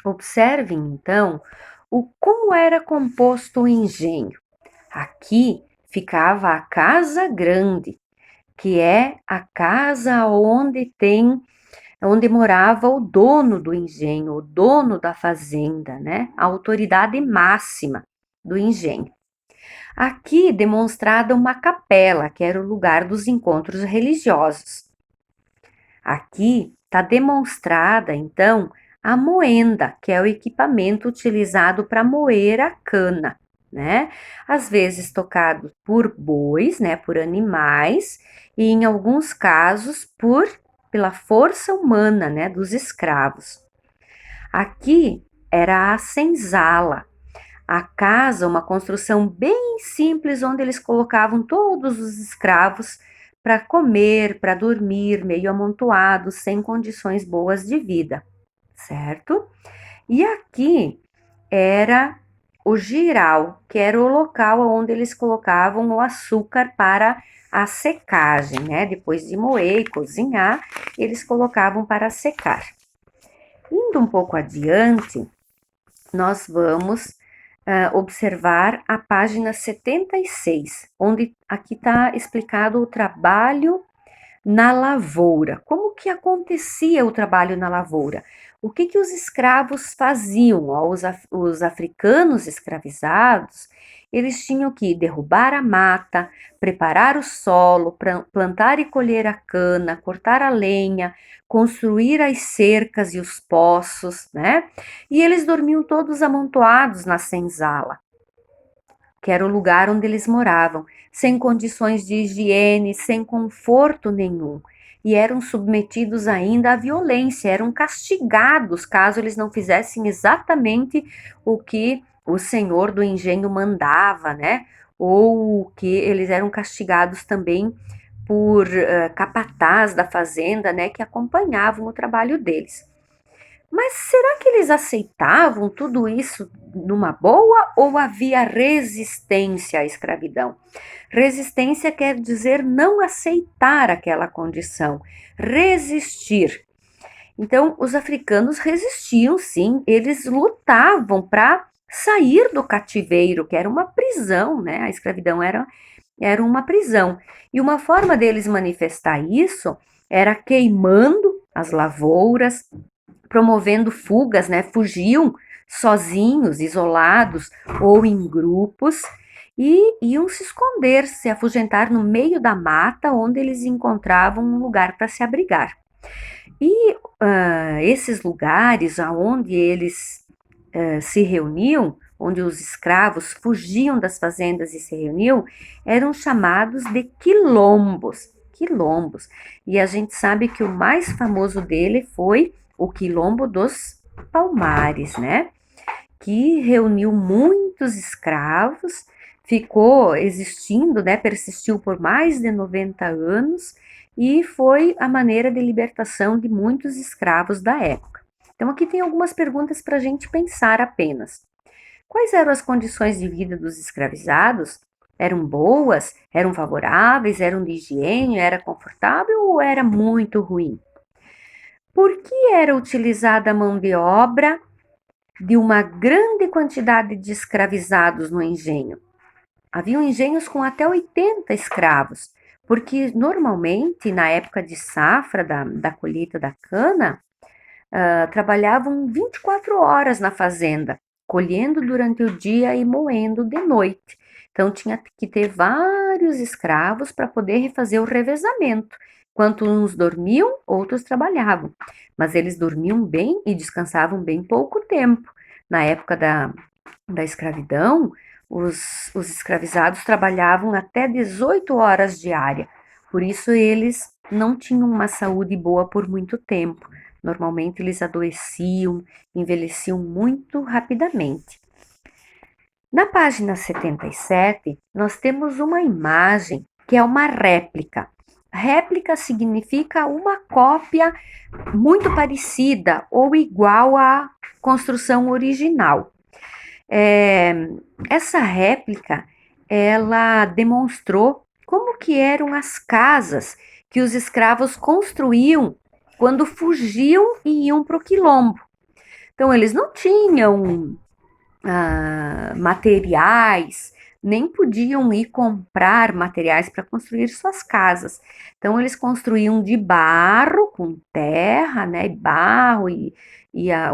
Observem, então, como era composto o engenho. Aqui ficava a casa grande, que é a casa onde morava o dono do engenho, o dono da fazenda, né? A autoridade máxima do engenho. Aqui demonstrada uma capela, que era o lugar dos encontros religiosos. Aqui está demonstrada, então, a moenda, que é o equipamento utilizado para moer a cana, né? Às vezes tocado por bois, né, por animais, e em alguns casos pela força humana, né, dos escravos. Aqui era a senzala, a casa, uma construção bem simples, onde eles colocavam todos os escravos para comer, para dormir, meio amontoados, sem condições boas de vida, certo? E aqui era o giral, que era o local onde eles colocavam o açúcar para a secagem, né? Depois de moer e cozinhar, eles colocavam para secar. Indo um pouco adiante, nós vamos observar a página 76, onde aqui está explicado o trabalho na lavoura. Como que acontecia o trabalho na lavoura? O que os escravos faziam? Os africanos escravizados, eles tinham que derrubar a mata, preparar o solo, plantar e colher a cana, cortar a lenha, construir as cercas e os poços, né? E eles dormiam todos amontoados na senzala, que era o lugar onde eles moravam, sem condições de higiene, sem conforto nenhum. E eram submetidos ainda à violência, eram castigados caso eles não fizessem exatamente o que o senhor do engenho mandava, né? Ou que eles eram castigados também por capataz da fazenda, né? Que acompanhavam o trabalho deles. Mas será que eles aceitavam tudo isso numa boa ou havia resistência à escravidão? Resistência quer dizer não aceitar aquela condição, resistir. Então, os africanos resistiam, sim, eles lutavam para sair do cativeiro, que era uma prisão, né? A escravidão era uma prisão. E uma forma deles manifestar isso era queimando as lavouras, promovendo fugas, né? Fugiam sozinhos, isolados ou em grupos e iam se esconder, se afugentar no meio da mata, onde eles encontravam um lugar para se abrigar. E esses lugares aonde eles se reuniam, onde os escravos fugiam das fazendas e se reuniam, eram chamados de quilombos. Quilombos. E a gente sabe que o mais famoso dele foi o Quilombo dos Palmares, né? Que reuniu muitos escravos, ficou existindo, né? Persistiu por mais de 90 anos e foi a maneira de libertação de muitos escravos da época. Então, aqui tem algumas perguntas para a gente pensar apenas. Quais eram as condições de vida dos escravizados? Eram boas? Eram favoráveis? Eram de higiene? Era confortável ou era muito ruim? Por que era utilizada a mão de obra de uma grande quantidade de escravizados no engenho? Haviam engenhos com até 80 escravos, porque normalmente na época de safra da colheita da cana, trabalhavam 24 horas na fazenda, colhendo durante o dia e moendo de noite. Então tinha que ter vários escravos para poder refazer o revezamento. Enquanto uns dormiam, outros trabalhavam. Mas eles dormiam bem e descansavam bem pouco tempo. Na época da escravidão, os escravizados trabalhavam até 18 horas diária. Por isso eles não tinham uma saúde boa por muito tempo. Normalmente eles adoeciam, envelheciam muito rapidamente. Na página 77, nós temos uma imagem que é uma réplica. Réplica significa uma cópia muito parecida ou igual à construção original. Essa réplica, ela demonstrou como que eram as casas que os escravos construíam quando fugiam e iam para o quilombo. Então, eles não tinham materiais, nem podiam ir comprar materiais para construir suas casas. Então, eles construíam de barro, com terra, né, barro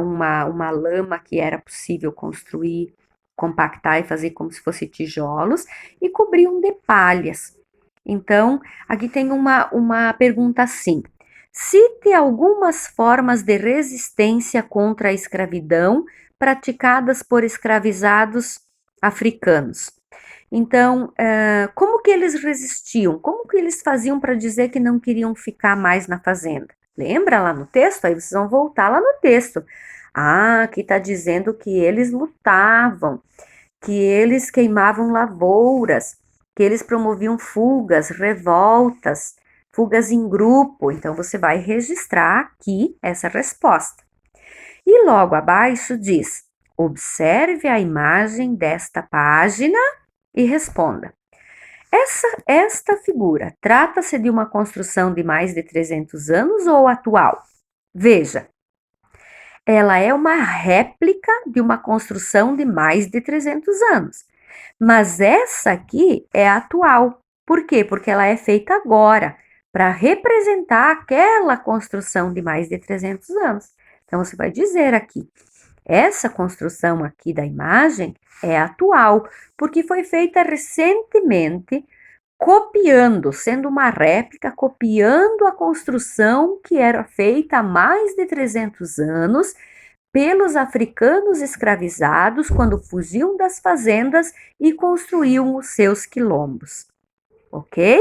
uma lama que era possível construir, compactar e fazer como se fosse tijolos, e cobriam de palhas. Então, aqui tem uma pergunta assim: cite algumas formas de resistência contra a escravidão praticadas por escravizados africanos. Então, como que eles resistiam? Como que eles faziam para dizer que não queriam ficar mais na fazenda? Lembra lá no texto? Aí vocês vão voltar lá no texto. Ah, aqui está dizendo que eles lutavam, que eles queimavam lavouras, que eles promoviam fugas, revoltas, fugas em grupo. Então, você vai registrar aqui essa resposta. E logo abaixo diz: observe a imagem desta página e responda. Esta figura trata-se de uma construção de mais de 300 anos ou atual? Veja, ela é uma réplica de uma construção de mais de 300 anos. Mas essa aqui é atual. Por quê? Porque ela é feita agora, para representar aquela construção de mais de 300 anos. Então, você vai dizer aqui: essa construção aqui da imagem é atual, porque foi feita recentemente, copiando, sendo uma réplica, copiando a construção que era feita há mais de 300 anos pelos africanos escravizados quando fugiam das fazendas e construíam os seus quilombos. Ok?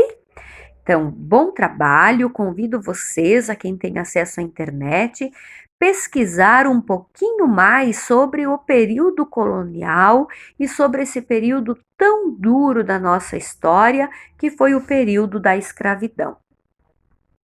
Então, bom trabalho, convido vocês, a quem tem acesso à internet, pesquisar um pouquinho mais sobre o período colonial e sobre esse período tão duro da nossa história, que foi o período da escravidão.